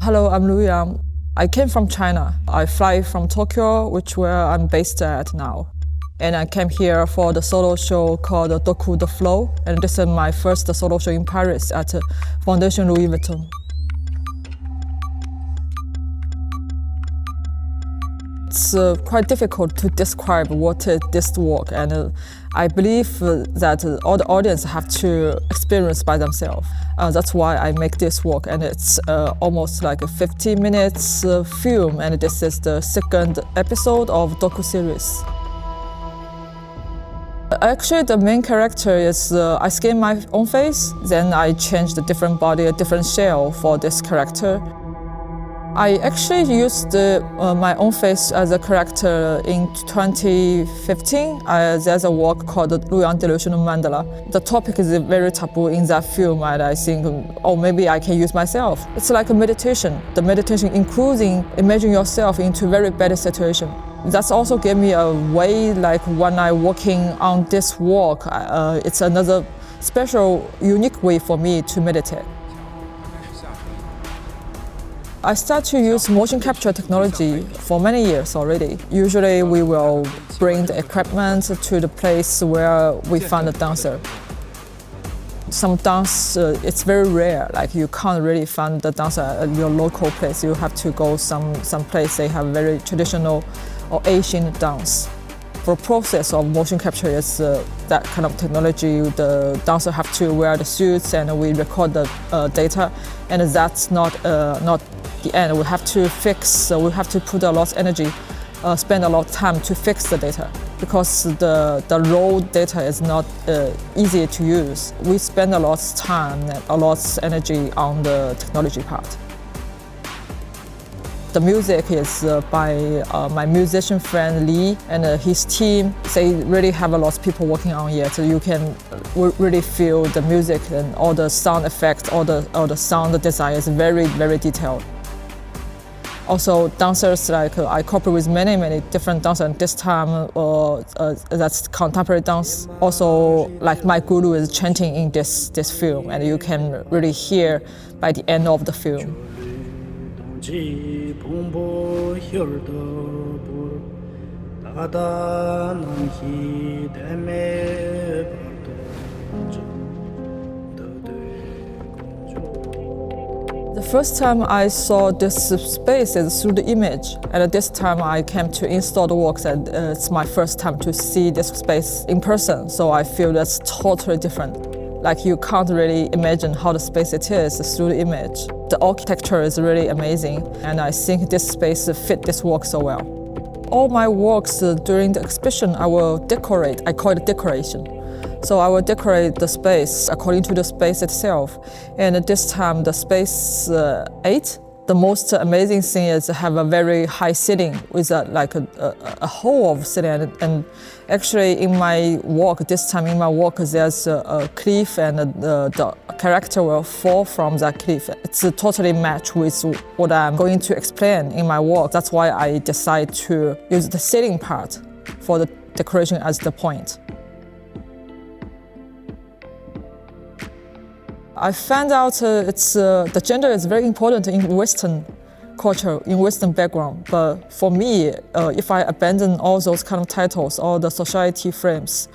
Hello, I'm Lu Yang. I came from China. I fly from Tokyo, which where I'm based at now. And I came here for the solo show called Doku the Flow. And this is my first solo show in Paris at Fondation Louis Vuitton. It's quite difficult to describe what is this work, and I believe that all the audience have to experience by themselves. That's why I make this work, and it's almost like a 50 minutes film, and this is the second episode of docu series. Actually, the main character is I scan my own face, then I change the different body, a different shell for this character. I actually used my own face as a character in 2015. There's a work called Luoyang Delusional Mandala. The topic is very taboo in that film, and I think, maybe I can use myself. It's like a meditation. The meditation including imagine yourself into very bad situation. That's also gave me a way, like when I'm working on this work, it's another special, unique way for me to meditate. I start to use motion capture technology for many years already. Usually we will bring the equipment to the place where we find the dancer. Some dance, it's very rare, like you can't really find the dancer at your local place. You have to go some place they have very traditional or Asian dance. For process of motion capture is that kind of technology. The dancer have to wear the suits and we record the data, and that's not the end. We have to fix, we have to put a lot of energy, spend a lot of time to fix the data because the raw data is not easy to use. We spend a lot of time and a lot of energy on the technology part. The music is by my musician friend Lee and his team. They really have a lot of people working on it, so you can really feel the music and all the sound effects, all the sound design is very, very detailed. Also, dancers, like I cooperate with many different dancers, and this time that's contemporary dance. Also, like my guru is chanting in this film, and you can really hear by the end of the film. The first time I saw this space is through the image, and at this time I came to install the works, and it's my first time to see this space in person, so I feel that's totally different. Like you can't really imagine how the space it is through the image. The architecture is really amazing, and I think this space fit this work so well. All my works during the exhibition I will decorate, I call it decoration. So I will decorate the space according to the space itself. And at this time, the space 8, the most amazing thing is to have a very high ceiling with a hole of ceiling. And actually in my work, this time in my work, there's a cliff and the character will fall from that cliff. It's totally matched with what I'm going to explain in my work. That's why I decide to use the ceiling part for the decoration as the point. I found out the gender is very important in Western culture, in Western background. But for me, if I abandon all those kind of titles, all the society frames,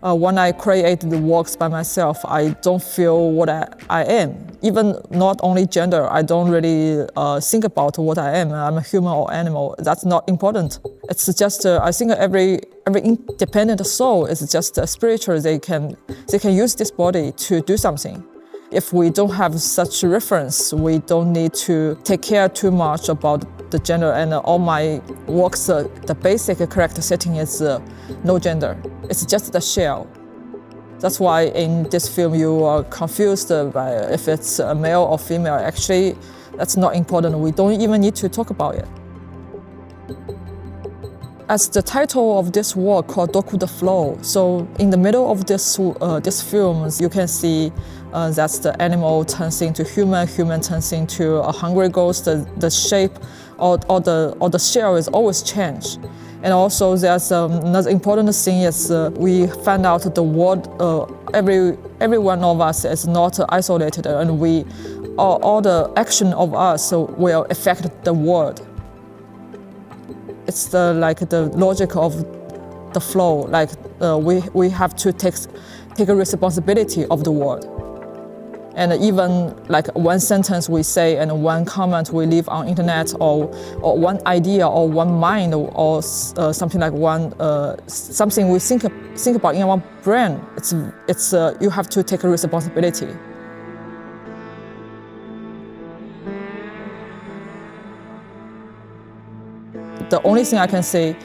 when I create the works by myself, I don't feel what I am. Even not only gender, I don't really think about what I am. I'm a human or animal. That's not important. It's just I think every independent soul is just spiritual. They can use this body to do something. If we don't have such reference, we don't need to take care too much about the gender. And all my works, the basic character setting is no gender. It's just the shell. That's why in this film you are confused by if it's a male or female. Actually, that's not important. We don't even need to talk about it. As the title of this work called Doku the Flow, so in the middle of this film, you can see that the animal turns into human turns into a hungry ghost. The shape or the shell is always changed. And also there's another important thing is we find out the world, every one of us is not isolated, and we all the action of us will affect the world. It's the logic of the flow. We have to take a responsibility of the world. And even like one sentence we say and one comment we leave on internet, or one idea or one mind, or something like something we think about in our brain. It's you have to take a responsibility. The only thing I can say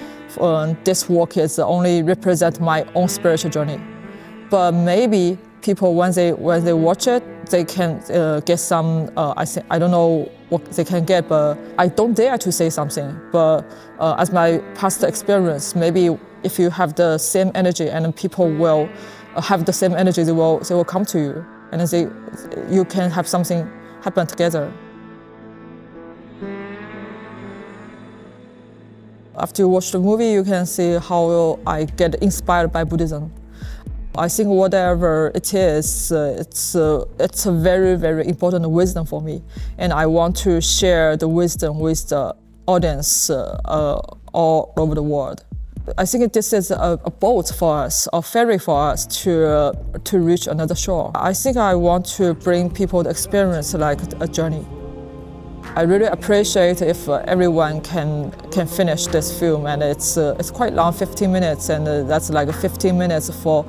this work is only represent my own spiritual journey. But maybe people, when they watch it, they can get some, I don't know what they can get, but I don't dare to say something. But as my past experience, maybe if you have the same energy and people will have the same energy, they will come to you, and you can have something happen together. After you watch the movie, you can see how I get inspired by Buddhism. I think whatever it is, it's a very, very important wisdom for me. And I want to share the wisdom with the audience all over the world. I think this is a boat for us, a ferry for us to reach another shore. I think I want to bring people the experience like a journey. I really appreciate if everyone can finish this film, and it's quite long, 15 minutes, and that's like 15 minutes for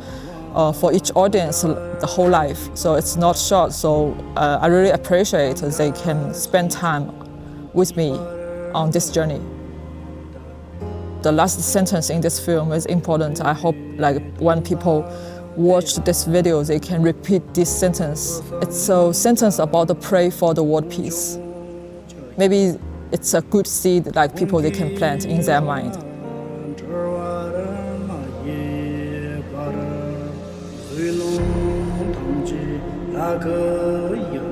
each audience the whole life. So it's not short. So I really appreciate they can spend time with me on this journey. The last sentence in this film is important. I hope when people watch this video, they can repeat this sentence. It's a sentence about the pray for the world peace. Maybe it's a good seed people they can plant in their mind. Long